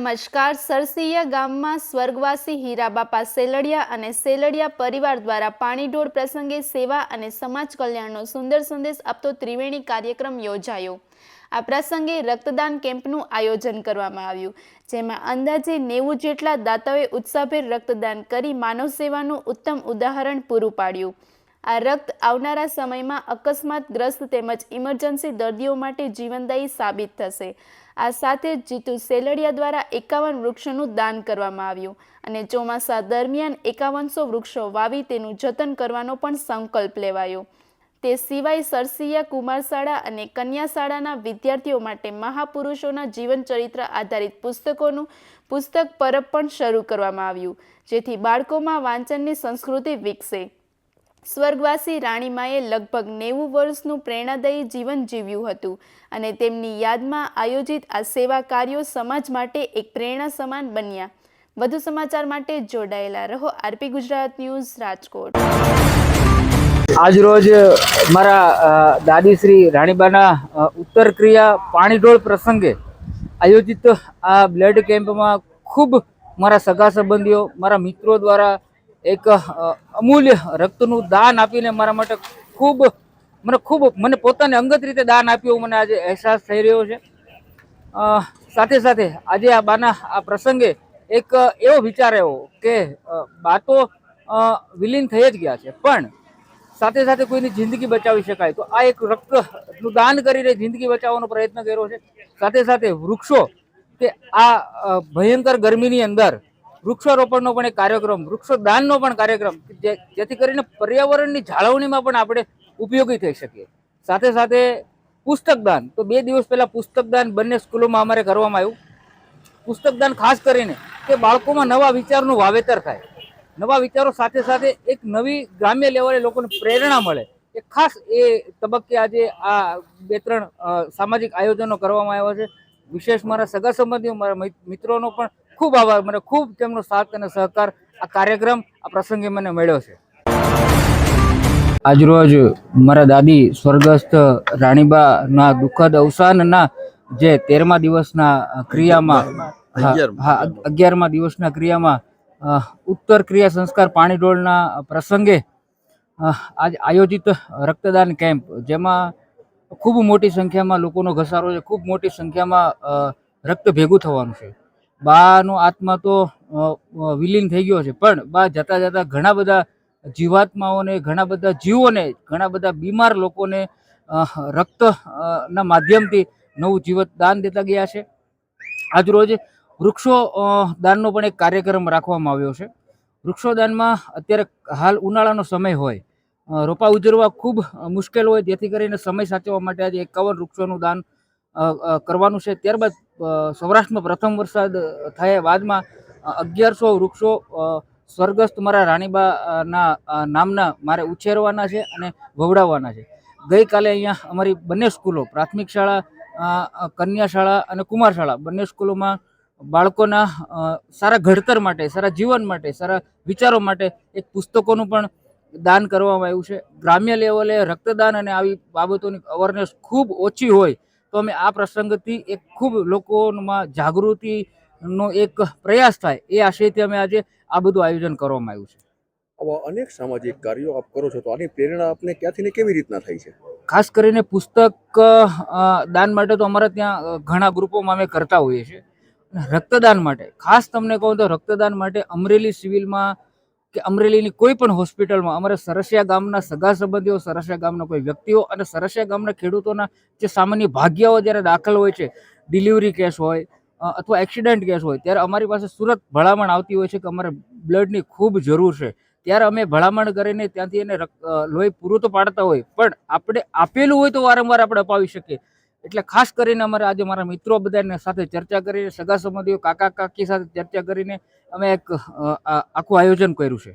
નમસ્કાર. સરસીયા ગામમાં સ્વર્ગવાસી હીરાબાપા સેલડિયા અને સેલડિયા પરિવાર દ્વારા પાણીઢોળ પ્રસંગે સેવા અને સમાજ કલ્યાણનો સુંદર સંદેશ આપતો ત્રિવેણી કાર્યક્રમ યોજાયો. આ પ્રસંગે રક્તદાન કેમ્પનું આયોજન કરવામાં આવ્યું, જેમાં અંદાજે 90 જેટલા દાતાઓએ ઉત્સાહભેર રક્તદાન કરી માનવ સેવાનું ઉત્તમ ઉદાહરણ પૂરું પાડ્યું. આ રક્ત આવનારા સમયમાં અકસ્માતગ્રસ્ત તેમજ ઇમરજન્સી દર્દીઓ માટે જીવનદાયી સાબિત થશે. આ સાથે જ જીતુ સેલડિયા દ્વારા 51 વૃક્ષોનું દાન કરવામાં આવ્યું અને ચોમાસા દરમિયાન 5100 વૃક્ષો વાવી તેનું જતન કરવાનો પણ સંકલ્પ લેવાયો. તે સિવાય સરસીયા કુમાર શાળા અને કન્યા શાળાના વિદ્યાર્થીઓ માટે મહાપુરુષોના જીવન ચરિત્ર આધારિત પુસ્તકોનું પુસ્તક પરબ પણ શરૂ કરવામાં આવ્યું, જેથી બાળકોમાં વાંચનની સંસ્કૃતિ વિકસે. સ્વર્ગવાસી રાણીમાએ લગભગ 90 વર્ષનું પ્રેરણાદાયી જીવન જીવ્યું હતું અને તેમની યાદમાં આયોજિત આ સેવા કાર્યો સમાજ માટે એક પ્રેરણા સમાન બન્યા. વધુ સમાચાર માટે જોડાયેલા રહો આરપી ગુજરાત ન્યૂઝ, રાજકોટ. આજરોજ મારા દાદી શ્રી રાણીબાના ઉત્તર ક્રિયા પાણીઢોળ પ્રસંગે આયોજિત આ બ્લડ કેમ્પમાં ખૂબ મારા સગા સંબંધીઓ, મારા મિત્રો દ્વારા એક અમૂલ્ય રક્તનું દાન આપીને મારા માટે મને પોતાને અંગત રીતે દાન આપ્યું, મને આજે અહેસાસ થઈ રહ્યો છે. સાથે સાથે આજે આ બાના આ પ્રસંગે એક એવો વિચાર આવ્યો કે બા તો વિલીન થઈ જ ગયા છે, પણ સાથે સાથે કોઈની જિંદગી બચાવી શકાય, તો આ એક રક્તનું દાન કરીને જિંદગી બચાવવાનો પ્રયત્ન કર્યો છે. સાથે સાથે વૃક્ષો કે આ ભયંકર ગરમીની અંદર વૃક્ષારોપણનો પણ એક કાર્યક્રમ, વૃક્ષોદાનનો પણ કાર્યક્રમ, જેથી કરીને પર્યાવરણની જાળવણીમાં પણ આપણે ઉપયોગી થઈ શકીએ. સાથે સાથે પુસ્તકદાન, તો 2 દિવસ પહેલા પુસ્તકદાન બંને સ્કૂલોમાં અમારે કરવામાં આવ્યું. પુસ્તકદાન ખાસ કરીને કે બાળકોમાં નવા વિચારનું વાવેતર થાય, નવા વિચારો સાથે સાથે એક નવી ગ્રામ્ય લેવલે લોકોને પ્રેરણા મળે, એ ખાસ એ તબક્કે આજે આ 2-3 સામાજિક આયોજનો કરવામાં આવ્યા છે. વિશેષ મારા સગા સંબંધીઓ, મારા મિત્રોનો પણ ખૂબ આભાર. મને ખૂબ તેમનો સાથ અને સહકાર આ કાર્યક્રમ, આ પ્રસંગે મને મળ્યો છે. આજરોજ મારા દાદી સ્વર્ગસ્થ રાણીબાના દુઃખદ અવસાનના જે 13મા દિવસના ક્રિયામાં 11મા દિવસના ક્રિયામાં ઉત્તર ક્રિયા સંસ્કાર પાણીઢોળના પ્રસંગે આજ આયોજિત રક્તદાન કેમ્પ, જેમાં ખૂબ મોટી સંખ્યામાં લોકોનો ઘસારો છે, ખૂબ મોટી સંખ્યામાં રક્ત ભેગું થવાનું છે. બાનો આત્મા તો વિલીન થઈ ગયો છે, પણ બા જતા જતા ઘણા બધા જીવાત્માઓને, ઘણા બધા જીવોને, ઘણા બધા બીમાર લોકોને રક્તના માધ્યમથી નવું જીવત દાન દેતા ગયા છે. આજરોજ વૃક્ષો દાનનો પણ એક કાર્યક્રમ રાખવામાં આવ્યો છે. વૃક્ષોદાનમાં અત્યારે હાલ ઉનાળાનો સમય હોય, રોપા ઉજરવા ખૂબ મુશ્કેલ હોય, જેથી કરીને સમય સાચવવા માટે આજે 51 વૃક્ષોનું દાન કરવાનું છે. ત્યારબાદ સૌરાષ્ટ્રમાં પ્રથમ વરસાદ થયા બાદમાં 1100 વૃક્ષો સ્વર્ગસ્થ મારા રાણીબાના નામના મારે ઉછેરવાના છે અને વવડાવવાના છે. ગઈકાલે અહીંયા અમારી બંને સ્કૂલો, પ્રાથમિક શાળા, કન્યા શાળા અને કુમાર શાળા, બંને સ્કૂલોમાં બાળકોના સારા ઘડતર માટે, સારા જીવન માટે, સારા વિચારો માટે એક પુસ્તકોનું પણ દાન કરવામાં આવ્યું છે. ગ્રામ્ય લેવલે રક્તદાન અને આવી બાબતોની અવેરનેસ ખૂબ ઓછી હોય, તો અમે આ પ્રસંગથી એક ખૂબ લોકોમાં જાગૃતિનો એક પ્રયાસ થાય, એ આશયથી અમે આજે આ બધું આયોજન કરવામાં આવ્યું છે. આવા અનેક સામાજિક કાર્યો આપ કરો છો, તો આની પ્રેરણા આપને ક્યાંથી ને કેવી રીતના થઈ છે? ખાસ કરીને પુસ્તક દાન માટે તો અમારા ત્યાં ઘણા ગ્રુપોમાં અમે કરતા હોઈએ છીએ. રક્તદાન માટે ખાસ તમને કહું તો રક્તદાન માટે અમરેલી સિવિલમાં કે અમરેલીની કોઈ પણ હોસ્પિટલમાં અમારે સરસિયા ગામના સગા સંબંધીઓ, સરસિયા ગામના કોઈ વ્યક્તિઓ અને સરસિયા ગામના ખેડૂતોના જે સામાન્ય ભાગ્યાઓ જ્યારે દાખલ હોય છે, ડિલિવરી કેસ હોય અથવા એક્સિડન્ટ કેસ હોય, ત્યારે અમારી પાસે સુરત ભલામણ આવતી હોય છે કે અમારે બ્લડની ખૂબ જરૂર છે. ત્યારે અમે ભલામણ કરીને ત્યાંથી એને લોહી પૂરું તો પાડતા હોય, પણ આપણે આપેલું હોય તો વારંવાર આપણે અપાવી શકીએ. એટલે ખાસ કરીને અમારે આજે મારા મિત્રો બધાને સાથે ચર્ચા કરીને, સગા સંબંધીઓ, કાકા કાકી સાથે ચર્ચા કરીને અમે એક આખું આયોજન કર્યું છે.